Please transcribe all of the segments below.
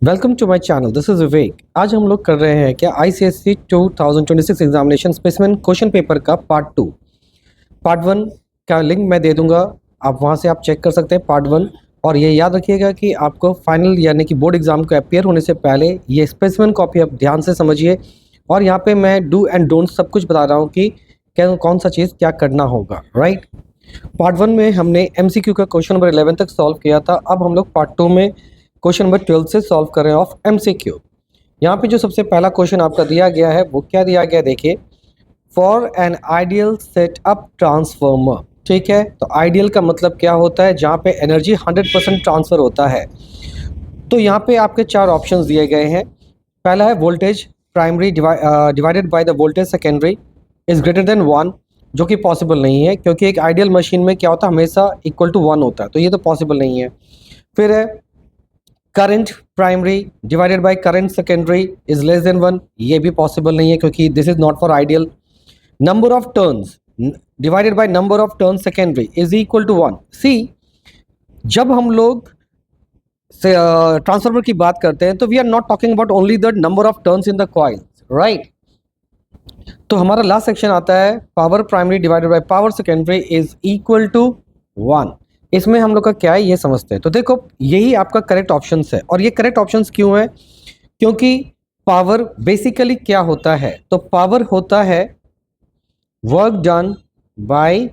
Welcome to my channel. This is Vivek. आज हम लोग कर रहे हैं क्या ICSE 2026 examination specimen question paper का पार्ट वन का लिंक मैं दे दूंगा। आप वहां से आप चेक कर सकते हैं पार्ट वन। और ये याद रखिएगा कि आपको फाइनल यानी कि बोर्ड एग्जाम को अपियर होने से पहले ये स्पेसिमेन कॉपी आप ध्यान से समझिए। और यहाँ पे मैं डू एंड डोंट सब कुछ बता रहा हूँ कि क्या कौन सा चीज़ क्या करना होगा। राइट, पार्ट वन में हमने एमसीक्यू का क्वेश्चन नंबर 11 तक सॉल्व किया था। अब हम लोग पार्ट टू में क्वेश्चन नंबर 12 से सॉल्व कर रहे हैं ऑफ एमसीक्यू। यहाँ पे जो सबसे पहला क्वेश्चन आपका दिया गया है वो क्या दिया गया, देखिए। For an ideal setup transformer, ठीक है। तो आइडियल का मतलब क्या होता है, जहाँ पे एनर्जी 100% ट्रांसफर होता है। तो यहाँ पे आपके चार ऑप्शंस दिए गए हैं। पहला है voltage primary divided by the voltage secondary is greater than 1, जो कि पॉसिबल नहीं है क्योंकि एक आइडियल मशीन में क्या होता है, हमेशा इक्वल टू 1 होता है, तो ये तो पॉसिबल नहीं है। फिर है current primary divided by current secondary is less than 1, ये भी पॉसिबल नहीं है क्योंकि this is not for ideal. Number of turns divided by number of turns secondary is equal to 1। See, जब हम लोग से ट्रांसफार्मर की बात करते हैं तो we are not talking about only the number of turns in the coil, right. तो हमारा लास्ट सेक्शन आता है power primary divided by power secondary is equal to 1। इसमें हम लोग का क्या है ये समझते हैं। तो देखो, यही आपका करेक्ट ऑप्शन है। और ये करेक्ट ऑप्शन क्यों है, क्योंकि पावर बेसिकली क्या होता है, तो पावर होता है वर्क डन बाय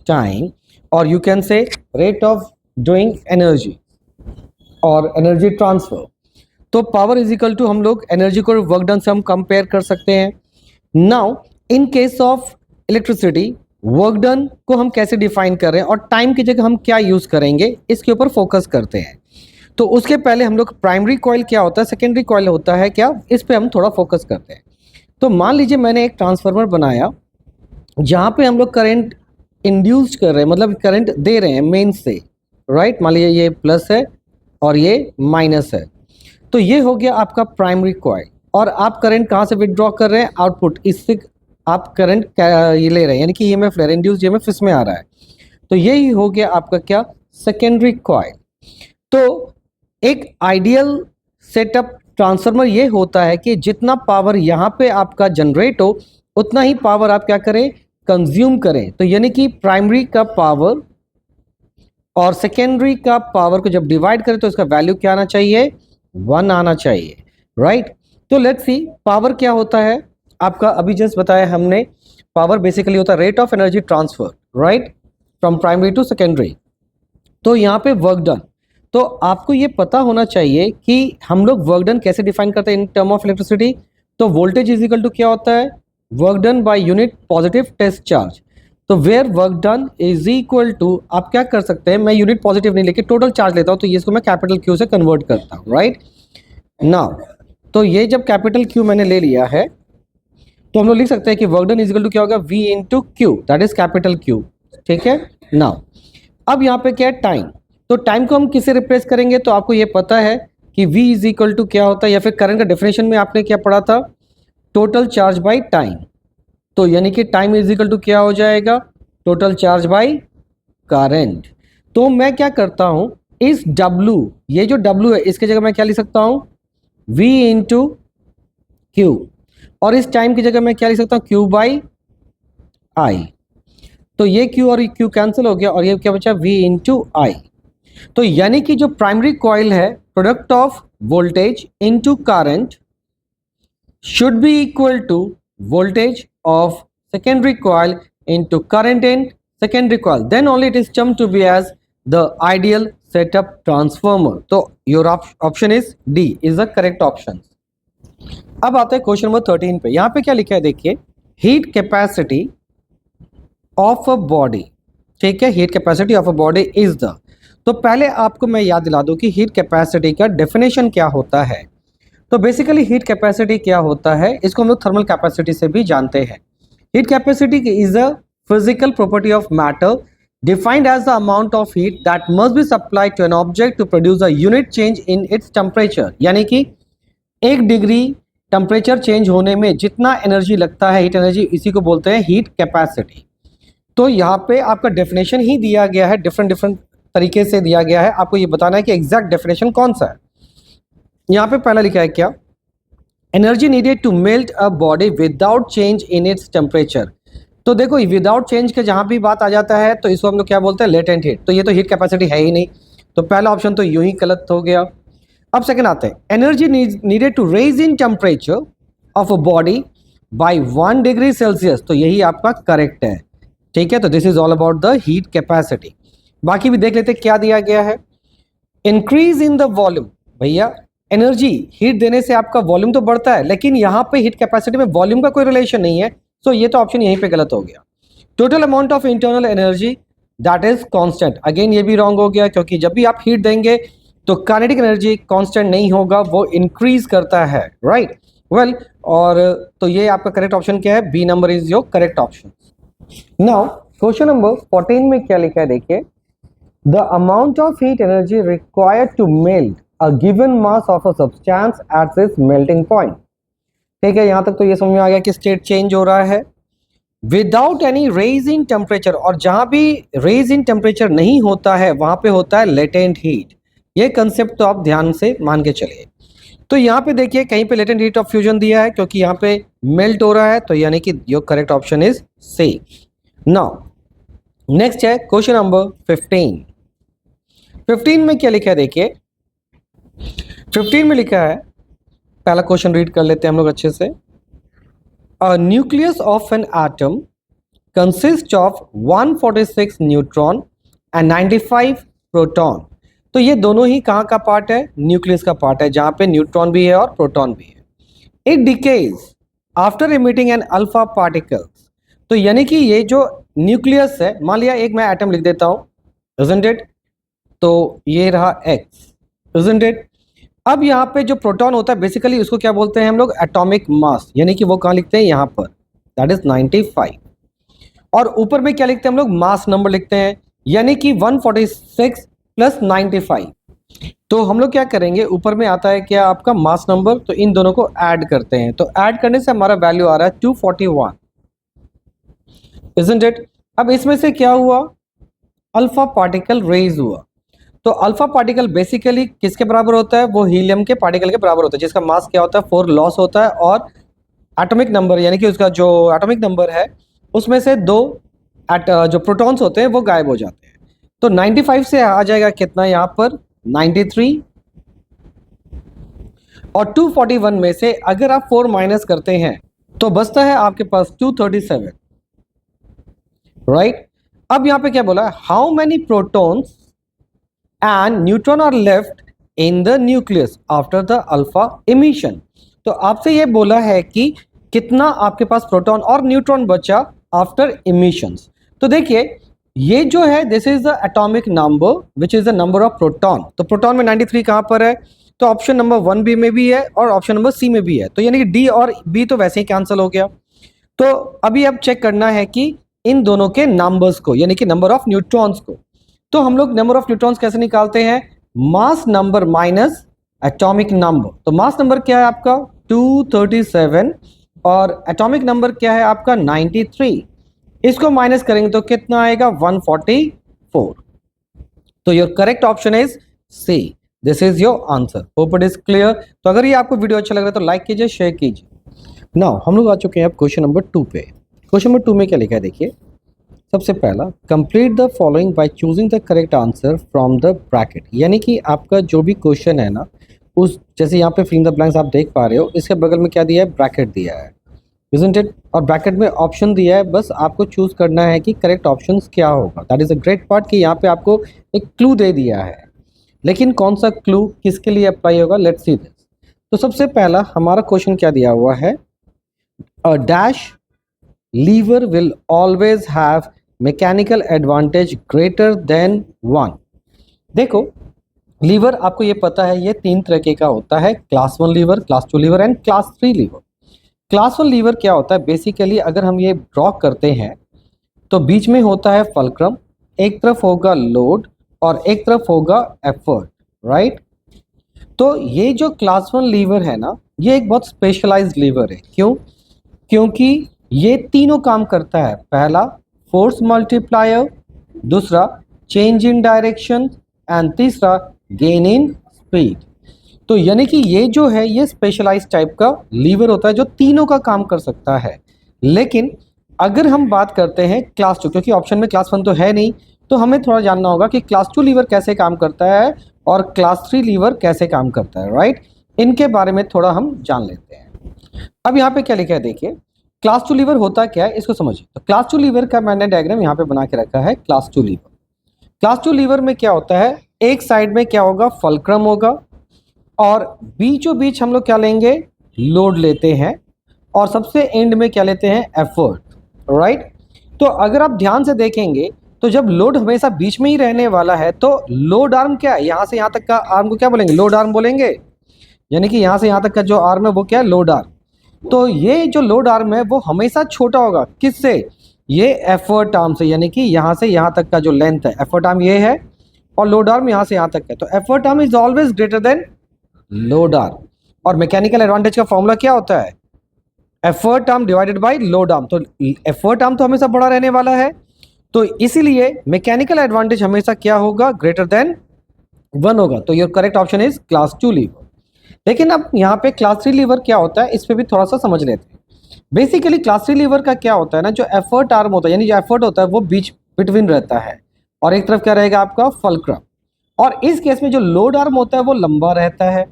टाइम, और you can say rate of doing energy और एनर्जी ट्रांसफर। तो पावर इज इक्वल टू, हम लोग एनर्जी को वर्क डन से हम कंपेयर कर सकते हैं। Now in case of electricity, work done को हम कैसे डिफाइन कर रहे हैं और टाइम की जगह हम क्या यूज करेंगे, इसके ऊपर फोकस करते हैं। तो उसके पहले हम लोग प्राइमरी कॉइल क्या होता है, सेकेंडरी कॉइल होता है क्या, इस पे हम थोड़ा फोकस करते हैं। तो मान लीजिए मैंने एक ट्रांसफार्मर बनाया जहां पे हम लोग करंट इंड्यूस कर रहे हैं, मतलब करंट दे रहे हैं मेन से, राइट। मान लीजिए ये प्लस है और ये माइनस है। तो ये हो गया आपका प्राइमरी कॉइल। और आप करंट कहाँ से विड्रॉ कर रहे हैं, आउटपुट, इससे आप करंट ये ले रहे हैं, यानी कि ईएमएफ ले रहे हैं, इंड्यूस ईएमएफ इसमें आ रहा है। तो यही हो गया आपका क्या, सेकेंडरी कॉइल। तो एक आइडियल सेटअप ट्रांसफार्मर ये होता है कि जितना पावर यहाँ पे आपका जनरेट हो उतना ही पावर आप क्या करें, कंज्यूम करें। तो यानी कि प्राइमरी का पावर और सेकेंडरी का पावर को जब डिवाइड करें तो इसका वैल्यू क्या आना चाहिए, 1 आना चाहिए, राइट। तो लेट्स सी पावर क्या होता है आपका, अभी जस्ट बताया हमने। पावर बेसिकली होता है rate of energy transfer, right, from primary to secondary. तो यहाँ पे वर्क डन, तो आपको ये पता होना चाहिए कि हम लोग वर्क डन कैसे डिफाइन करते हैं इन टर्म ऑफ इलेक्ट्रिसिटी। तो वोल्टेज इज इक्वल टू क्या होता है, work done by unit positive test charge. तो where work done is equal to, आप क्या कर सकते हैं, मैं यूनिट पॉजिटिव नहीं लेके टोटल चार्ज लेता हूं, तो ये इसको मैं कैपिटल क्यू से कन्वर्ट करता हूं, राइट। नाउ तो ये जब कैपिटल क्यू मैंने ले लिया है तो हम लोग लिख सकते हैं कि work done is equal to क्या होगा, V into Q, that is capital Q, ठीक है। नाउ अब यहाँ पे क्या है, टाइम। तो टाइम को हम किससे रिप्लेस करेंगे, तो आपको ये पता है कि v इज इक्वल टू क्या होता है, या फिर करंट का डेफिनेशन में आपने क्या पढ़ा था, टोटल चार्ज बाय टाइम। तो यानी कि टाइम इज इक्वल टू क्या हो जाएगा, टोटल चार्ज बाय करंट। तो मैं क्या करता हूं, इस W, ये जो W है इसके जगह मैं क्या लिख सकता हूं, v इंटू क्यू। और इस टाइम की जगह मैं क्या लिख सकता हूं, Q बाई आई। तो ये Q और Q कैंसिल हो गया और ये क्या बचा, V इंटू आई। तो यानी कि जो प्राइमरी कॉइल है, product of voltage into current should be equal to voltage of secondary coil into current in secondary coil, then only it is term to be as the ideal setup transformer. तो your option is D is the correct option. अब आते हैं question number 13 पे। यहां पे क्या लिखा है, देखिए, heat capacity of a body, ठीक है, heat capacity of a body is the. तो पहले आपको मैं याद दिला दूं कि हीट कैपेसिटी का डेफिनेशन क्या होता है। तो बेसिकली हीट कैपेसिटी क्या होता है, इसको हम लोग थर्मल कैपेसिटी से भी जानते हैं। Heat capacity is a physical property of matter defined as the amount of heat that must be supplied to an object to produce a unit change in its temperature. यानी कि 1 degree temperature change होने में जितना energy लगता है, heat energy, इसी को बोलते हैं हीट कैपेसिटी। तो यहाँ पे आपका डेफिनेशन ही दिया गया है, डिफरेंट तरीके से दिया गया है। आपको ये बताना है कि एग्जैक्ट डेफिनेशन कौन सा है। यहाँ पे पहला लिखा है क्या, energy needed to melt a body without change in its temperature. तो देखो विदाउट चेंज के जहां भी बात आ जाता है तो इसको हम लोग क्या बोलते हैं, लेटेंट हीट। तो ये तो हीट कैपेसिटी है ही नहीं, तो पहला ऑप्शन तो यूं ही गलत हो गया। अब सेकंड आते हैं, energy needed to raise in temperature of a body by 1 degree Celsius. तो यही आपका करेक्ट है, ठीक है। तो this is all about the heat capacity. बाकी भी देख लेते क्या दिया गया है, इंक्रीज इन द वॉल्यूम। भैया एनर्जी हीट देने से आपका वॉल्यूम तो बढ़ता है, लेकिन यहाँ पे हीट कैपेसिटी में वॉल्यूम का कोई रिलेशन नहीं है, तो ये तो ऑप्शन यहीं पे गलत हो गया। Total amount of internal energy that is constant, again ये भी रॉन्ग हो गया, क्योंकि जब भी आप हीट देंगे तो काइनेटिक एनर्जी कांस्टेंट नहीं होगा, वो इंक्रीज करता है, राइट। वेल, और तो ये आपका करेक्ट ऑप्शन क्या है, B number is your correct option. Now question number 14 में क्या लिखा है, देखिए, the amount of heat energy required to melt a given mass of a substance at its melting point। ठीक है, यहां तक तो ये समझ में आ गया कि स्टेट चेंज हो रहा है without any raise in temperature, और जहां भी रेज इन टेम्परेचर नहीं होता है वहां पे होता है लेटेंट हीट। ये कंसेप्ट तो आप ध्यान से मान के चलिए। तो यहाँ पे देखिए कहीं पे लेटेंट हीट ऑफ फ्यूजन दिया है, क्योंकि यहाँ पे मेल्ट हो रहा है, तो यानी कि your correct option is C. Now next है क्वेश्चन नंबर 15। 15 में क्या लिखा है, देखिए 15 में लिखा है, पहला क्वेश्चन रीड कर लेते हैं हम लोग अच्छे से। A nucleus of an atom consist of 146 neutron and 95 proton. तो ये दोनों ही कहाँ का पार्ट है, न्यूक्लियस का पार्ट है, जहां पे न्यूट्रॉन भी है और प्रोटॉन भी है। It decays after emitting an alpha particles. तो यानी कि ये जो न्यूक्लियस है, मान लिया एक मैं एटम लिख देता हूँ, इजंट इट, तो ये रहा एक्स, इजंट इट। अब यहाँ पे जो प्रोटॉन होता है बेसिकली उसको क्या बोलते हैं हम लोग, एटॉमिक मास, यानी कि वो कहाँ लिखते हैं, यहाँ पर, दैट इज 95। और ऊपर में क्या लिखते हैं हम लोग, मास नंबर लिखते हैं, यानी कि 146 प्लस 95। तो हम लोग क्या करेंगे, ऊपर में आता है क्या आपका मास नंबर, तो इन दोनों को ऐड करते हैं, तो ऐड करने से हमारा वैल्यू आ रहा है 241, इजंट इट। अब इसमें से क्या हुआ, अल्फा पार्टिकल रेज हुआ। तो अल्फा पार्टिकल बेसिकली किसके बराबर होता है, वो हीलियम के पार्टिकल के बराबर होता है, जिसका मास क्या होता है 4 लॉस होता है, और एटॉमिक नंबर यानी कि उसका जो एटॉमिक नंबर है उसमें से 2 जो प्रोटॉन्स होते हैं वो गायब हो जाते हैं। तो 95 से आ जाएगा कितना यहाँ पर 93, और 241 में से अगर आप 4 माइनस करते हैं तो बचता है आपके पास 237, राइट। अब यहाँ पे क्या बोला, how many protons and neutron are left in the nucleus after the alpha emission. तो आपसे ये बोला है कि कितना आपके पास प्रोटॉन और न्यूट्रॉन बचा आफ्टर इमिशंस। तो देखिए ये जो है this is the atomic number which is the number of proton. तो प्रोटॉन में 93 कहाँ पर है, तो ऑप्शन नंबर 1 बी में भी है और ऑप्शन नंबर सी में भी है, तो यानी कि डी और बी तो वैसे ही कैंसिल हो गया। तो अभी अब चेक करना है कि इन दोनों के नंबर्स को, यानी कि नंबर ऑफ न्यूट्रॉन्स को। तो हम लोग नंबर ऑफ न्यूट्रॉन्स कैसे निकालते हैं, mass number minus atomic number. तो मास नंबर क्या है आपका 237 और एटॉमिक नंबर क्या है आपका 93, इसको माइनस करेंगे तो कितना आएगा 144। तो your correct option is C, this is your answer. Hope it is clear. तो अगर ये आपको वीडियो अच्छा लग रहा है तो लाइक कीजिए, शेयर कीजिए। नाउ हम लोग आ चुके हैं अब क्वेश्चन नंबर 2 पे। क्वेश्चन नंबर 2 में क्या लिखा है, देखिए सबसे पहला, complete the following by choosing the correct answer from the bracket. यानी कि आपका जो भी क्वेश्चन है ना, उस जैसे यहाँ पे फिल द ब्लैंक्स आप देख पा रहे हो, इसके बगल में क्या दिया है, ब्रैकेट दिया है, isn't it? और ब्रैकेट में ऑप्शन दिया है, बस आपको चूज करना है कि करेक्ट ऑप्शन क्या होगा। That is a great part कि यहाँ पे आपको एक क्लू दे दिया है, लेकिन कौन सा क्लू किसके लिए अप्लाई होगा, लेट्स सी दिस। तो सबसे पहला हमारा क्वेश्चन क्या दिया हुआ है, a dash lever will always have mechanical advantage greater than 1। देखो लीवर आपको ये पता है ये 3 तरीके का होता है, class 1 lever, class 2 lever and class 3 lever. Class 1 lever क्या होता है, बेसिकली अगर हम ये ड्रॉ करते हैं तो बीच में होता है फल्क्रम, एक तरफ होगा लोड और एक तरफ होगा एफर्ट, राइट। तो ये जो क्लास 1 लीवर है ना, ये एक बहुत स्पेशलाइज्ड लीवर है। क्यों, क्योंकि ये तीनों काम करता है। पहला फोर्स मल्टीप्लायर, दूसरा चेंज इन डायरेक्शन एंड तीसरा गेन इन स्पीड। तो यानी कि ये जो है ये स्पेशलाइज्ड टाइप का लीवर होता है जो तीनों का काम कर सकता है। लेकिन अगर हम बात करते हैं क्लास 2, क्योंकि ऑप्शन में क्लास 1 तो है नहीं, तो हमें थोड़ा जानना होगा कि क्लास 2 लीवर कैसे काम करता है और क्लास 3 लीवर कैसे काम करता है, राइट। इनके बारे में थोड़ा हम जान लेते हैं। अब यहाँ पे क्या लिखा है देखिए, क्लास 2 लीवर होता क्या है इसको समझिए। तो क्लास 2 लीवर का मैंने डायग्राम यहाँ पे बना के रखा है। क्लास 2 लीवर, क्लास 2 लीवर में क्या होता है, एक साइड में क्या होगा, फल्क्रम होगा, और बीचों बीच हम लोग क्या लेंगे, लोड लेते हैं, और सबसे एंड में क्या लेते हैं, एफर्ट, राइट। तो अगर आप ध्यान से देखेंगे तो जब लोड हमेशा बीच में ही रहने वाला है तो लोड आर्म क्या है, यहाँ से यहाँ तक का आर्म को क्या बोलेंगे, लोड आर्म बोलेंगे। यानी कि यहाँ से यहाँ तक का जो आर्म है वो क्या है, लोड आर्म। तो ये जो लोड आर्म है वो हमेशा छोटा होगा, किससे, ये एफर्ट आर्म से। यानी कि यहाँ से यहाँ तक का जो लेंथ है, एफर्ट आर्म ये है और लोड आर्म यहाँ से यहाँ तक है। तो effort arm is always greater than load arm. और मैकेनिकल एडवांटेज का फॉर्मूला क्या होता है, effort arm divided by load arm. तो एफर्ट आर्म तो हमेशा बड़ा रहने वाला है, तो इसीलिए मैकेनिकल एडवांटेज हमेशा क्या होगा, ग्रेटर देन 1 होगा। तो your correct option is class 2 lever. लेकिन अब यहाँ पे क्लास 3 लीवर क्या होता है, इस पे भी थोड़ा सा समझ लेते हैं। बेसिकली क्लास 3 लीवर का क्या होता है ना, जो एफर्ट आर्म होता है, यानी जो एफर्ट होता है वो बीच बिटवीन रहता है, और एक तरफ क्या रहेगा आपका, फल्क्रम। और इस केस में जो लोड आर्म होता है वो लंबा रहता है।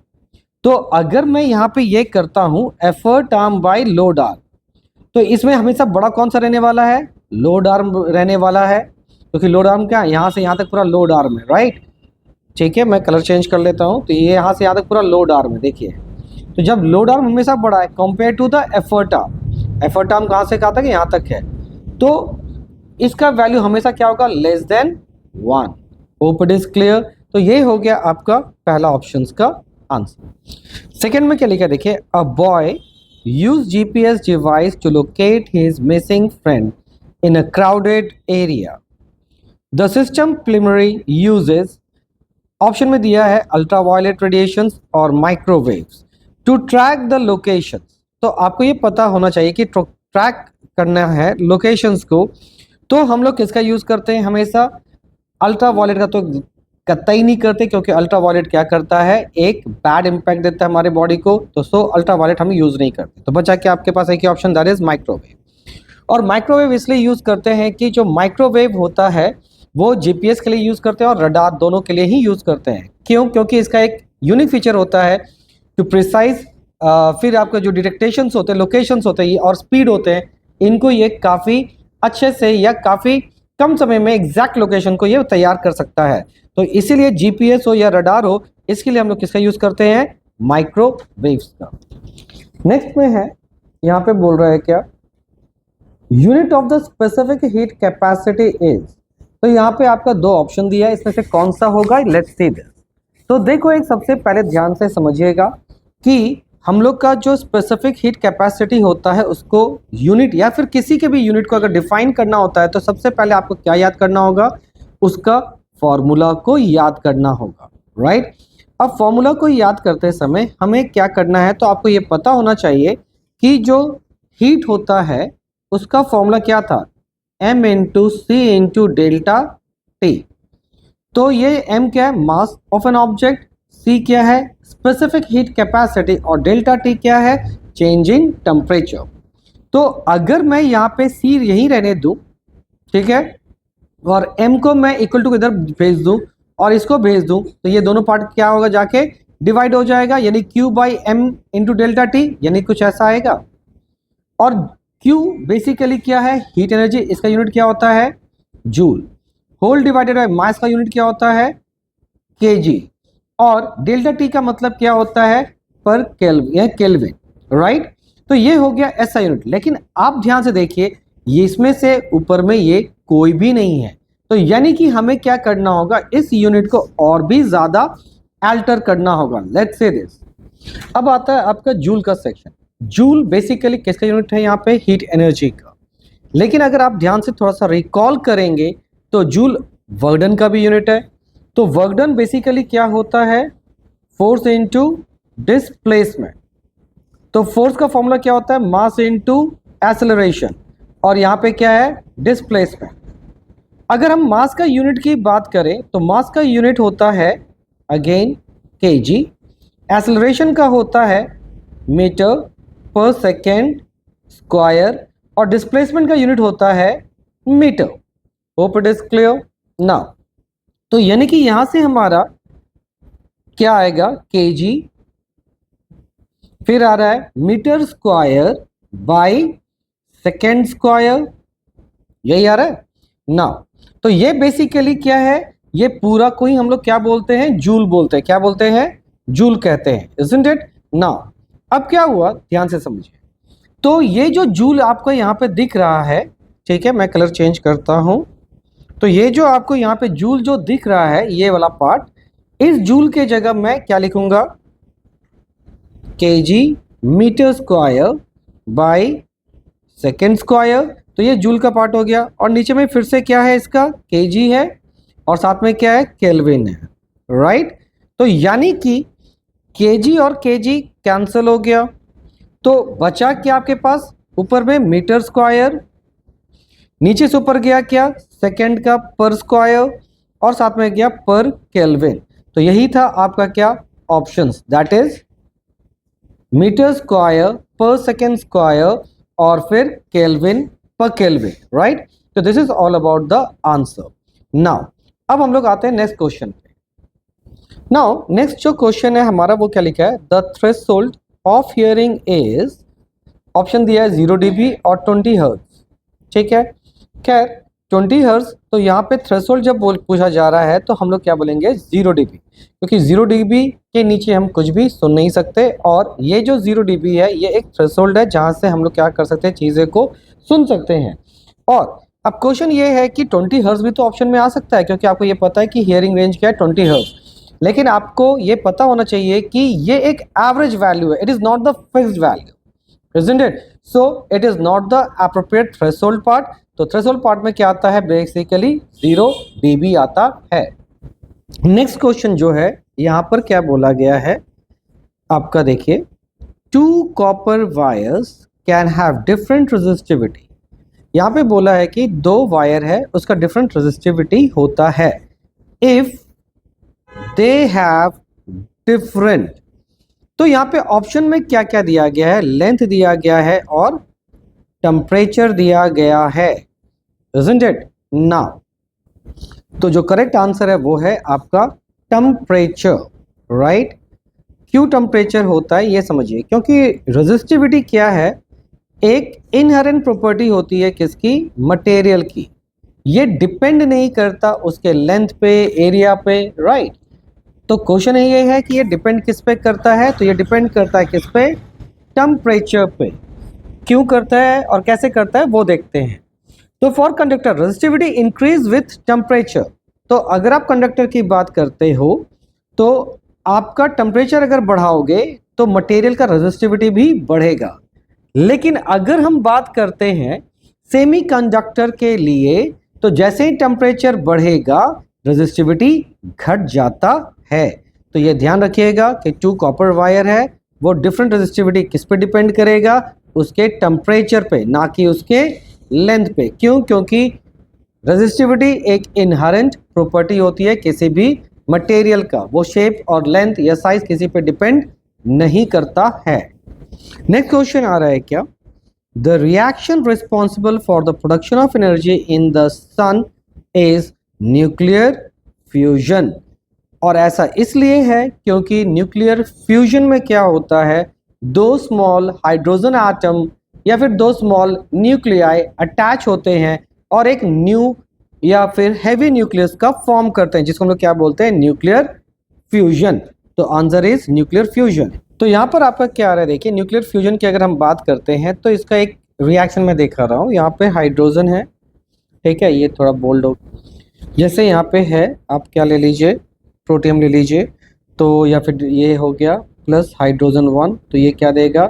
तो अगर मैं यहाँ पे ये करता हूँ effort arm by load arm, तो इसमें हमेशा बड़ा कौन सा रहने वाला है, लोड आर्म रहने वाला है, क्योंकि लोड आर्म क्या है, यहाँ से यहाँ तक पूरा लोड आर्म है, राइट। ठीक है, मैं कलर चेंज कर लेता हूँ। तो ये यहाँ से यहाँ तक पूरा लोड आर्म है, देखिए। तो जब लोड आर्म हमेशा बड़ा है compare to the effort arm, effort arm कहाँ से कहाँ तक है, यहाँ तक है, तो इसका वैल्यू हमेशा क्या होगा, less than 1। Hope it is clear. तो ये हो गया आपका पहला ऑप्शन का आंसर। सेकेंड में क्या लिखा है देखिए, a boy use GPS device to locate his missing friend in a crowded area. The system primarily uses, ऑप्शन में दिया है अल्ट्रावायलेट रेडिएशंस और microwaves to track the locations. तो आपको ये पता होना चाहिए कि ट्रैक करना है लोकेशंस को, तो हम लोग किसका यूज करते हैं हमेशा, अल्ट्रावायलेट का तो कतई नहीं करते, क्योंकि अल्ट्रावायलेट क्या करता है, एक बैड इंपैक्ट देता है हमारे बॉडी को, तो सो अल्ट्रावायलेट हम यूज नहीं करते। तो बचा कि आपके पास एक ही ऑप्शन, दैट इज माइक्रोवेव। और माइक्रोवेव इसलिए यूज़ करते हैं कि जो माइक्रोवेव होता है वो जीपीएस के लिए यूज़ करते हैं और रडार दोनों के लिए ही यूज़ करते हैं। क्यों, क्योंकि इसका एक यूनिक फीचर होता है टू प्रिसाइज, फिर आपके जो डिटेक्टेशंस होते हैं, लोकेशंस होते हैं और स्पीड होते हैं, इनको ये काफ़ी अच्छे से या काफ़ी कम समय में एग्जैक्ट लोकेशन को ये तैयार कर सकता है। तो इसीलिए जीपीएस हो या रडार हो, इसके लिए हम लोग किसका यूज़ करते हैं, माइक्रोवेव्स का। नेक्स्ट में है, यहाँ पे बोल रहा है क्या, unit of the specific heat capacity is. तो यहाँ पे आपका 2 ऑप्शन दिया है, इसमें से कौन सा होगा, लेट्स सी दिस। तो देखो, एक सबसे पहले ध्यान से समझिएगा कि हम लोग का जो स्पेसिफिक हीट कैपेसिटी होता है उसको यूनिट या फिर किसी के भी यूनिट को अगर डिफाइन करना होता है तो सबसे पहले आपको क्या याद करना होगा, उसका फॉर्मूला को याद करना होगा, राइट। अब फॉर्मूला को याद करते समय हमें क्या करना है, तो आपको ये पता होना चाहिए कि जो हीट होता है उसका फॉर्मूला क्या था, m इंटू सी इंटू डेल्टा टी। तो ये m क्या है, mass of an object, c क्या है, स्पेसिफिक हीट कैपेसिटी, और डेल्टा टी क्या है, चेंज इन टेम्परेचर। तो अगर मैं यहाँ पे c यहीं रहने दूं, ठीक है, और m को मैं इक्वल टू इधर भेज दूं और इसको भेज दूं, तो ये दोनों पार्ट क्या होगा, जाके डिवाइड हो जाएगा, यानी q by m into delta T, यानी कुछ ऐसा आएगा। और Q बेसिकली क्या है, हीट एनर्जी, इसका यूनिट क्या होता है, joule, whole divided by mass का यूनिट क्या होता है, kg, और डेल्टा टी का मतलब क्या होता है, पर केल्विन या केल्विन, राइट। तो ये हो गया ऐसा यूनिट। लेकिन आप ध्यान से देखिए, ये इसमें से ऊपर में ये कोई भी नहीं है, तो यानी कि हमें क्या करना होगा, इस यूनिट को और भी ज्यादा अल्टर करना होगा। Let's say this. अब आता है आपका जूल का सेक्शन। जूल बेसिकली किसका यूनिट है, यहाँ पे हीट एनर्जी का। लेकिन अगर आप ध्यान से थोड़ा सा रिकॉल करेंगे तो जूल वर्क डन का भी यूनिट है। तो वर्क डन बेसिकली क्या होता है, फोर्स इनटू डिस्प्लेसमेंट। तो फोर्स का फॉर्मूला क्या होता है, मास इनटू एक्सेलरेशन, और यहाँ पे क्या है, डिस्प्लेसमेंट। अगर हम मास का यूनिट की बात करें तो मास का यूनिट होता है अगेन kg, एक्सेलरेशन का होता है मीटर पर सेकेंड स्क्वायर और डिस्प्लेसमेंट का यूनिट होता है metre. Hope it is clear now. तो यानी कि यहां से हमारा क्या आएगा केजी, फिर आ रहा है metre square by second square, यही आ रहा है ना। तो ये बेसिकली क्या है, ये पूरा कोई हम लोग क्या बोलते हैं, जूल बोलते हैं। क्या बोलते हैं, जूल कहते हैं, इजंट इट ना। अब क्या हुआ ध्यान से समझिए। तो ये जो जूल आपको यहाँ पे दिख रहा है, ठीक है, मैं कलर चेंज करता हूं। तो ये जो आपको यहाँ पे जूल जो दिख रहा है, ये वाला पार्ट, इस जूल के जगह मैं क्या लिखूंगा, KG metre square by second square. तो ये जूल का पार्ट हो गया। और नीचे में फिर से क्या है, इसका केजी है और साथ में क्या है, केल्विन है, राइट। तो यानी कि केजी और केजी कैंसिल हो गया, तो बचा क्या आपके पास, ऊपर में मीटर स्क्वायर, नीचे से ऊपर गया क्या, सेकेंड का पर स्क्वायर और साथ में गया पर केल्विन। तो यही था आपका क्या options, that is metre square per second square और फिर केल्विन पर केल्विन, राइट। तो this is all about the answer. Now अब हम लोग आते हैं नेक्स्ट क्वेश्चन पे। नाउ नेक्स्ट जो क्वेश्चन है हमारा वो क्या लिखा है, the threshold of hearing is, option दिया है 0 dB और 20 हर्ट्ज, ठीक है। खैर 20 हर्ट्ज, तो यहाँ पे थ्रेशोल्ड जब पूछा जा रहा है तो हम लोग क्या बोलेंगे, 0 dB, क्योंकि 0 dB के नीचे हम कुछ भी सुन नहीं सकते। और ये जो 0 dB है ये एक थ्रेशोल्ड है जहाँ से हम लोग क्या कर सकते हैं, चीज़ें को सुन सकते हैं। और अब क्वेश्चन ये है कि 20 हर्ट्ज भी तो ऑप्शन में आ सकता है, क्योंकि आपको ये पता है कि हियरिंग रेंज क्या है, 20 हर्ट्ज। लेकिन आपको ये पता होना चाहिए कि ये एक एवरेज वैल्यू है, it is not the fixed value, isn't it? So it is not the appropriate threshold part. तो थ्रेशोल्ड पार्ट में क्या आता है, बेसिकली 0 dB आता है। नेक्स्ट क्वेश्चन जो है यहाँ पर क्या बोला गया है आपका, देखिए, 2 copper wires can have different resistivity. यहाँ पे बोला है कि 2 वायर है उसका डिफरेंट रेजिस्टिविटी होता है इफ दे हैव डिफरेंट। तो यहाँ पे ऑप्शन में क्या क्या दिया गया है, लेंथ दिया गया है और टेम्परेचर दिया गया है, isn't it? Now, तो जो करेक्ट आंसर है वो है आपका टेम्परेचर, राइट। क्यों टेम्परेचर होता है ये समझिए, क्योंकि रेजिस्टिविटी क्या है, एक इनहेरेंट प्रॉपर्टी होती है किसकी, मटेरियल की। ये डिपेंड नहीं करता उसके लेंथ पे, एरिया पे, राइट। तो क्वेश्चन ये है कि ये डिपेंड किस पे करता है, तो ये डिपेंड करता है किस पे, टेम्परेचर पे। क्यों करता है और कैसे करता है वो देखते हैं। तो for conductor resistivity increase with temperature. तो अगर आप कंडक्टर की बात करते हो तो आपका टेम्परेचर अगर बढ़ाओगे तो मटेरियल का रेजिस्टिविटी भी बढ़ेगा। लेकिन अगर हम बात करते हैं सेमीकंडक्टर के लिए, तो जैसे ही टेम्परेचर बढ़ेगा रेजिस्टिविटी घट जाता है। तो ये ध्यान रखिएगा कि 2 कॉपर वायर है वो डिफरेंट रेजिस्टिविटी किस पे डिपेंड करेगा, उसके टेम्परेचर पे, ना कि उसके लेंथ पे। क्यों, क्योंकि रेजिस्टिविटी एक इनहेरेंट प्रॉपर्टी होती है किसी भी मटेरियल का, वो शेप और लेंथ या साइज किसी पे डिपेंड नहीं करता है। नेक्स्ट क्वेश्चन आ रहा है क्या, the reaction responsible for the production of energy in the sun is nuclear fusion. और ऐसा इसलिए है क्योंकि न्यूक्लियर फ्यूजन में क्या होता है, 2 स्मॉल हाइड्रोजन एटम या फिर 2 स्मॉल न्यूक्लियाई अटैच होते हैं और एक न्यू या फिर हैवी न्यूक्लियस का फॉर्म करते हैं, जिसको हम लोग क्या बोलते हैं, न्यूक्लियर फ्यूजन। तो आंसर इज न्यूक्लियर फ्यूजन। तो यहाँ पर आपका क्या आ रहा है, देखिए, न्यूक्लियर फ्यूजन की अगर हम बात करते हैं तो इसका एक रिएक्शन में देखा रहा हूँ, यहाँ पे हाइड्रोजन है, ठीक है, ये थोड़ा बोल्ड हो, जैसे यहाँ पे है, आप क्या ले लीजिए, प्रोटियम ले लीजिए, तो या फिर ये हो गया प्लस हाइड्रोजन 1, तो ये क्या देगा,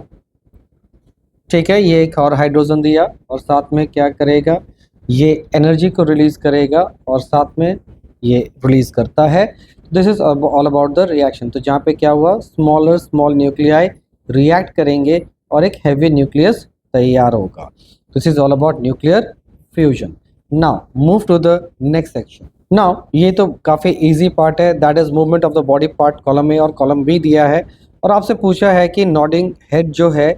ठीक है, ये एक और हाइड्रोजन दिया और साथ में क्या करेगा, ये एनर्जी को रिलीज करेगा और साथ में ये रिलीज करता है। This is all about the reaction. तो जहाँ पे क्या हुआ, स्मॉल न्यूक्लियाई रिएक्ट करेंगे और एक हैवी न्यूक्लियस तैयार होगा। This is all about nuclear fusion. Now move to the next section. Now ये तो काफ़ी इजी पार्ट है, that is movement of the body part, column A और कॉलम बी दिया है और आपसे पूछा है कि नॉडिंग हेड जो है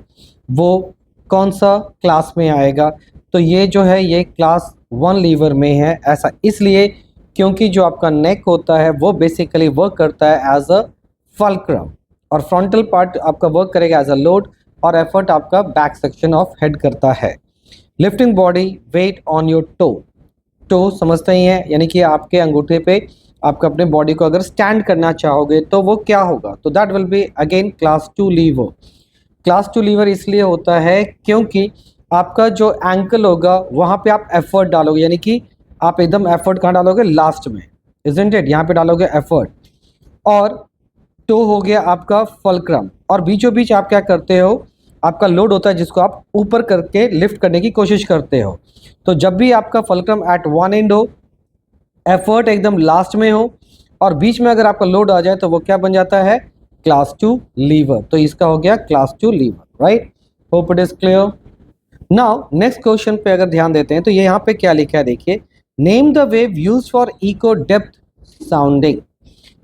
वो कौन सा क्लास में आएगा, तो ये जो है ये क्लास 1 लीवर में है। ऐसा इसलिए क्योंकि जो आपका नेक होता है वो बेसिकली वर्क करता है एज अ फल्क्रम, और फ्रंटल पार्ट आपका वर्क करेगा एज अ लोड, और एफर्ट आपका बैक सेक्शन ऑफ हेड करता है। Lifting body weight on your toe समझते ही हैं, यानी कि आपके अंगूठे पे आपका अपने बॉडी को अगर स्टैंड करना चाहोगे तो वो क्या होगा, तो that will be again class 2 lever. Class 2 lever इसलिए होता है क्योंकि आपका जो एंकल होगा वहाँ पे आप एफर्ट डालोगे, यानी कि आप एकदम एफर्ट कहाँ डालोगे, लास्ट में, इजंट इट, यहाँ पे डालोगे एफर्ट। और टो हो गया आपका फल्क्रम, और बीचों बीच आप क्या करते हो, आपका लोड होता है जिसको आप ऊपर करके लिफ्ट करने की कोशिश करते हो। तो जब भी आपका फल्क्रम एट वन एंड हो, एफर्ट एकदम लास्ट में हो, और बीच में अगर आपका लोड आ जाए तो वो क्या बन जाता है, क्लास 2 लीवर। तो इसका हो गया class 2 lever, right. Hope it is clear. Now next question पे अगर ध्यान देते हैं तो ये यहाँ पे क्या लिखा है, देखिए, name the wave use for echo depth sounding.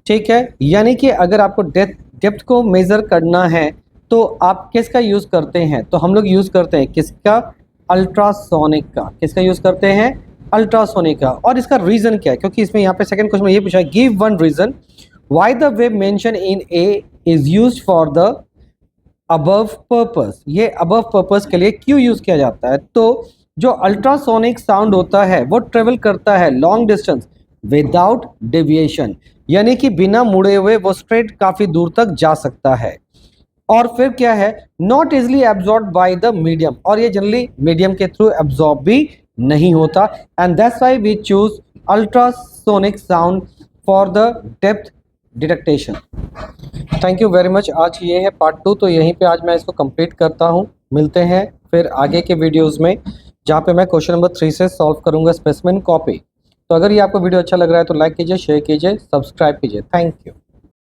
ठीक है, यानी कि अगर आपको डेप्थ को मेजर करना है तो आप किसका यूज करते हैं, तो हम लोग यूज करते हैं किसका, अल्ट्रासोनिक का। किसका यूज करते हैं, अल्ट्रासोनिक का। और इसका रीजन क्या है, क्योंकि इसमें यहाँ पे सेकंड क्वेश्चन में ये पूछा है, give one reason why the wave mention in A is used for the above purpose. ये अबव पर्पस के लिए क्यों यूज किया जाता है, तो जो अल्ट्रासोनिक साउंड होता है वो ट्रेवल करता है लॉन्ग डिस्टेंस विदाउट डेविएशन, यानी कि बिना मुड़े हुए वो स्ट्रेट काफी दूर तक जा सकता है। और फिर क्या है, not easily absorb by the medium, और ये जनरली मीडियम के थ्रू एब्जॉर्ब भी नहीं होता, and that's why we choose ultrasonic sound for the depth detection. Thank you very much. आज ये है पार्ट 2, तो यहीं पे आज मैं इसको कंप्लीट करता हूँ। मिलते हैं फिर आगे के वीडियोस में, जहाँ पे मैं क्वेश्चन नंबर 3 से सॉल्व करूँगा स्पेसिमेन कॉपी। तो अगर ये आपको वीडियो अच्छा लग रहा है तो लाइक कीजिए, शेयर कीजिए, सब्सक्राइब कीजिए। Thank you.